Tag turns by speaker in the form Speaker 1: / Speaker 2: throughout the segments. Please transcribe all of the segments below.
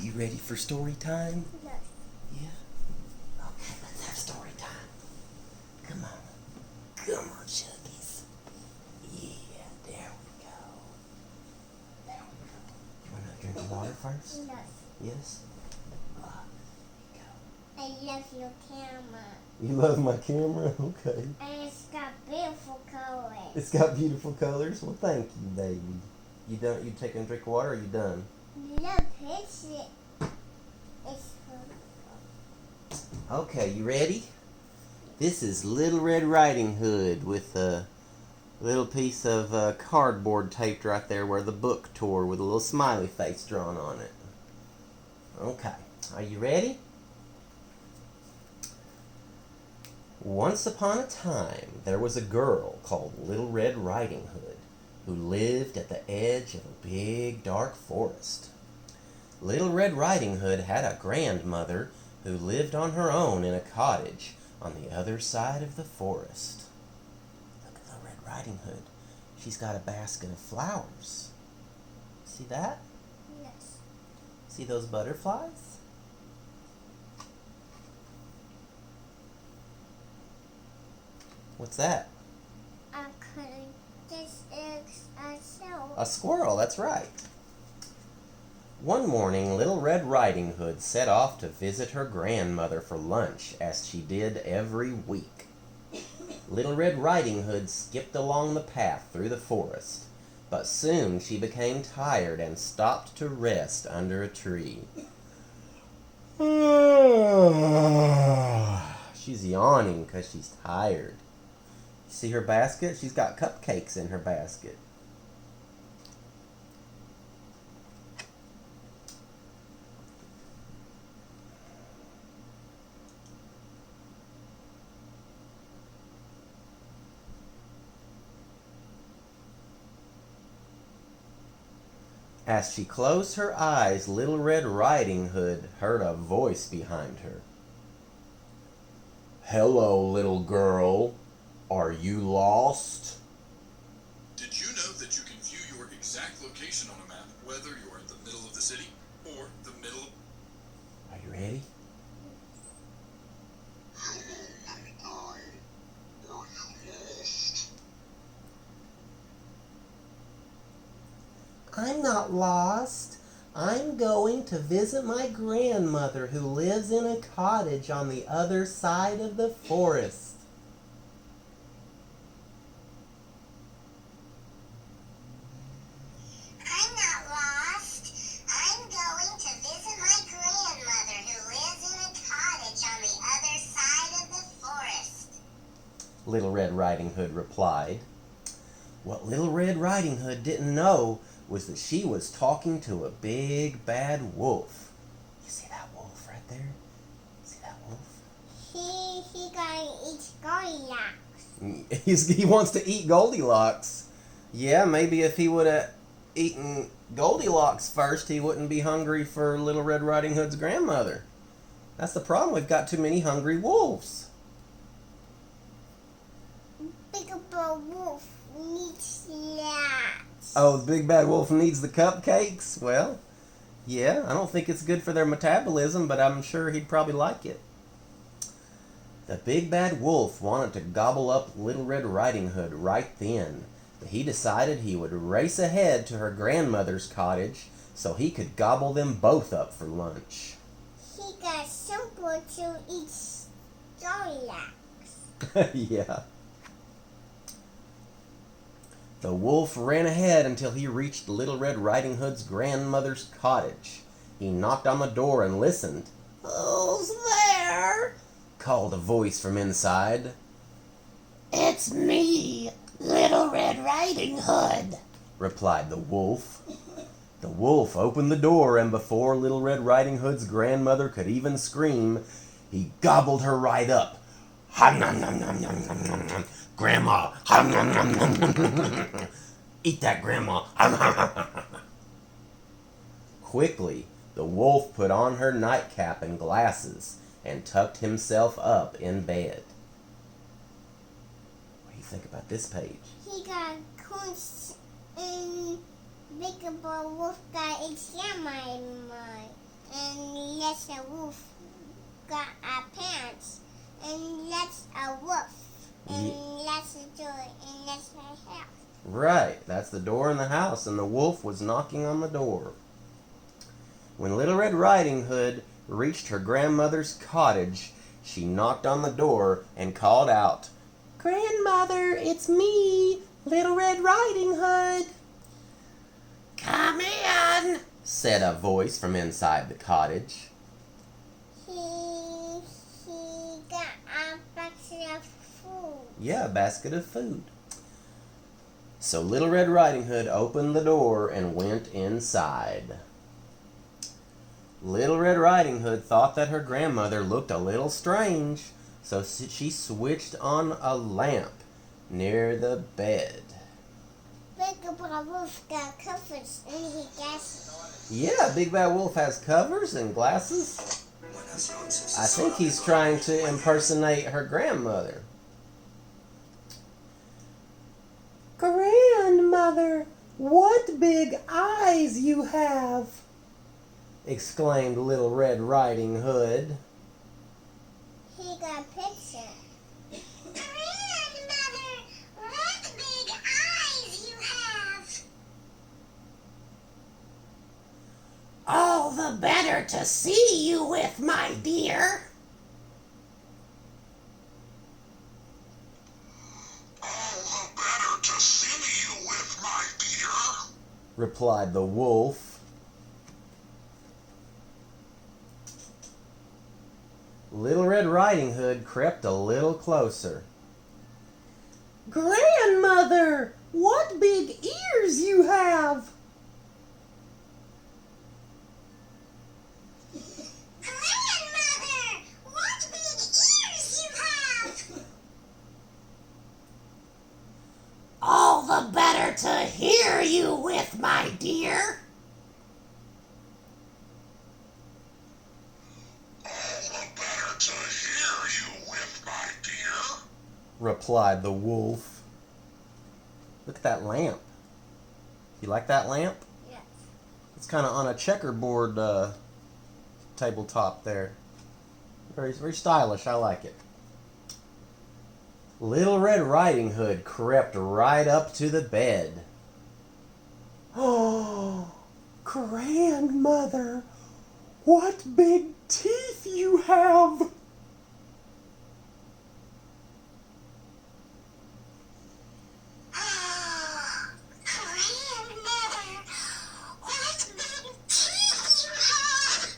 Speaker 1: you ready for story time?
Speaker 2: No.
Speaker 1: Yeah? Okay, let's have story time. Come on. Come on, Chuggies. Yeah, there we go. There we go. You want to drink the water first?
Speaker 2: No.
Speaker 1: Yes?
Speaker 2: I love your camera.
Speaker 1: You love my camera? Okay.
Speaker 2: And it's got beautiful colors.
Speaker 1: It's got beautiful colors? Well, thank you, baby. You taking a drink of water or are you done?
Speaker 2: Look, it's
Speaker 1: Okay, you ready? This is Little Red Riding Hood with a little piece of cardboard taped right there where the book tore with a little smiley face drawn on it. Okay, are you ready? Once upon a time, there was a girl called Little Red Riding Hood who lived at the edge of a big dark forest. Little Red Riding Hood had a grandmother who lived on her own in a cottage on the other side of the forest. Look at Little Red Riding Hood. She's got a basket of flowers. See that?
Speaker 2: yes.
Speaker 1: See those butterflies? What's that?
Speaker 2: I couldn't just ourselves.
Speaker 1: A squirrel, that's right. One morning, Little Red Riding Hood set off to visit her grandmother for lunch, as she did every week. Little Red Riding Hood skipped along the path through the forest, but soon she became tired and stopped to rest under a tree. She's yawning because she's tired. See her basket? She's got cupcakes in her basket. As she closed her eyes, Little Red Riding Hood heard a voice behind her. "Hello, little girl. Are you lost?"
Speaker 3: Did you know that you can view your exact location on a map, whether you're in the middle of the city or the middle of...
Speaker 1: Are you ready? I'm not lost. I'm going to visit my grandmother who lives in a cottage on the other side of the forest.
Speaker 2: I'm not lost. I'm going to visit my grandmother who lives in a cottage on the other side of the forest.
Speaker 1: Little Red Riding Hood replied. What Little Red Riding Hood didn't know was that she was talking to a big bad wolf. You see that wolf right there? See that wolf?
Speaker 2: He gonna eat Goldilocks.
Speaker 1: He wants to eat Goldilocks. Yeah, maybe if he would have eaten Goldilocks first, he wouldn't be hungry for Little Red Riding Hood's grandmother. That's the problem. We've got too many hungry wolves.
Speaker 2: Big bad wolf needs that.
Speaker 1: Oh, the big bad wolf needs the cupcakes? Well, yeah, I don't think it's good for their metabolism, but I'm sure he'd probably like it. The big bad wolf wanted to gobble up Little Red Riding Hood right then, but he decided he would race ahead to her grandmother's cottage so he could gobble them both up for lunch.
Speaker 2: He got simple to eat Goldilocks.
Speaker 1: Yeah. The wolf ran ahead until he reached Little Red Riding Hood's grandmother's cottage. He knocked on the door and listened. "Who's there?" called a voice from inside.
Speaker 4: "It's me, Little Red Riding Hood,"
Speaker 1: replied the wolf. The wolf opened the door, and before Little Red Riding Hood's grandmother could even scream, he gobbled her right up. "Hum, nom, nom, nom, nom, nom, nom, nom. Grandma, hum, nom, nom, nom, nom, nom. Eat that, Grandma." Quickly, the wolf put on her nightcap and glasses and tucked himself up in bed. What do you think about this page?
Speaker 2: He got coins and Big bad wolf got its grandma in mind. and that's a wolf got a pants, and that's a wolf, and that's a door, and that's a house.
Speaker 1: Right, that's the door in the house, and the wolf was knocking on the door. When Little Red Riding Hood reached her grandmother's cottage, she knocked on the door and called out, "Grandmother, it's me, Little Red Riding Hood."
Speaker 4: Come in.
Speaker 1: Said a voice from inside the cottage.
Speaker 2: He got a basket of food.
Speaker 1: Yeah, a basket of food. So Little Red Riding Hood opened the door and went inside. Little Red Riding Hood thought that her grandmother looked a little strange, so she switched on a lamp near the bed.
Speaker 2: Big Bad Wolf got covers and he got.
Speaker 1: Yeah, Big Bad Wolf has covers and glasses. I think he's trying to impersonate her grandmother. "Grandmother, what big eyes you have!" exclaimed Little Red Riding Hood.
Speaker 2: He got a picture. Grandmother, what big eyes you have!
Speaker 4: All the better to see you with, my dear.
Speaker 5: All the better to see you with, my dear.
Speaker 1: Replied the wolf. Little Red Riding Hood crept a little closer. "Grandmother, what big ears you have!"
Speaker 2: Grandmother, what big ears you have!
Speaker 4: All the better to hear you with, my dear.
Speaker 5: All the better to hear you with, my dear.
Speaker 1: Replied the wolf. Look at that lamp. You like that lamp?
Speaker 2: Yes.
Speaker 1: It's kind of on a checkerboard tabletop there. Very, very stylish. I like it. Little Red Riding Hood crept right up to the bed. "Oh, grandmother, what big teeth you have!"
Speaker 2: Oh, grandmother, what big teeth you have!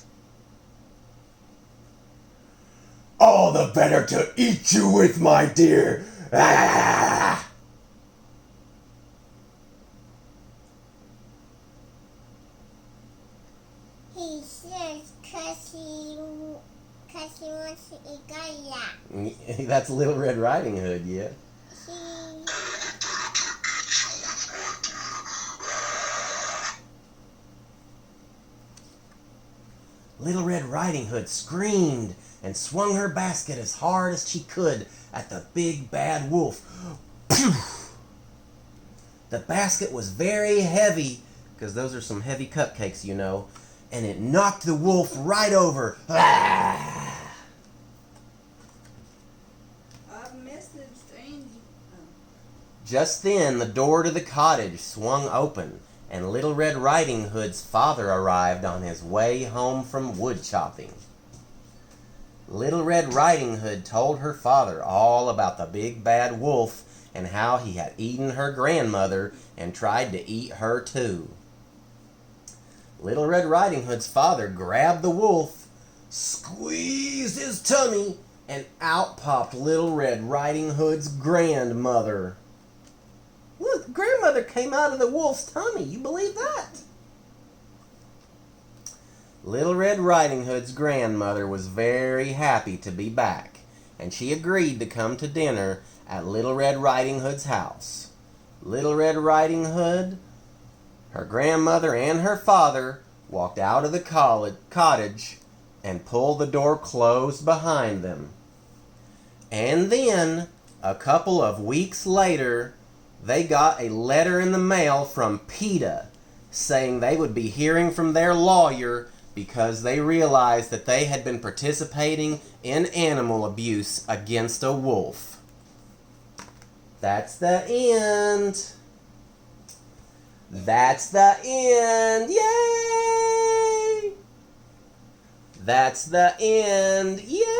Speaker 1: "All the better to eat you with, my dear." Ah!
Speaker 2: He says because he wants to eat Goya.
Speaker 1: That's Little Red Riding Hood, yeah.
Speaker 2: He
Speaker 1: Little Red Riding Hood screamed and swung her basket as hard as she could at the big bad wolf. Pew! The basket was very heavy, because those are some heavy cupcakes, you know, and it knocked the wolf right over. Ah!
Speaker 6: I've messaged Angie.
Speaker 1: Just then, the door to the cottage swung open, and Little Red Riding Hood's father arrived on his way home from wood chopping. Little Red Riding Hood told her father all about the big bad wolf and how he had eaten her grandmother and tried to eat her too. Little Red Riding Hood's father grabbed the wolf, squeezed his tummy, and out popped Little Red Riding Hood's grandmother. Look, grandmother came out of the wolf's tummy. You believe that? Little Red Riding Hood's grandmother was very happy to be back, and she agreed to come to dinner at Little Red Riding Hood's house. Little Red Riding Hood, her grandmother, and her father walked out of the cottage and pulled the door closed behind them. And then, a couple of weeks later, they got a letter in the mail from PETA saying they would be hearing from their lawyer because they realized that they had been participating in animal abuse against a wolf. That's the end. That's the end. Yay! That's the end. Yay!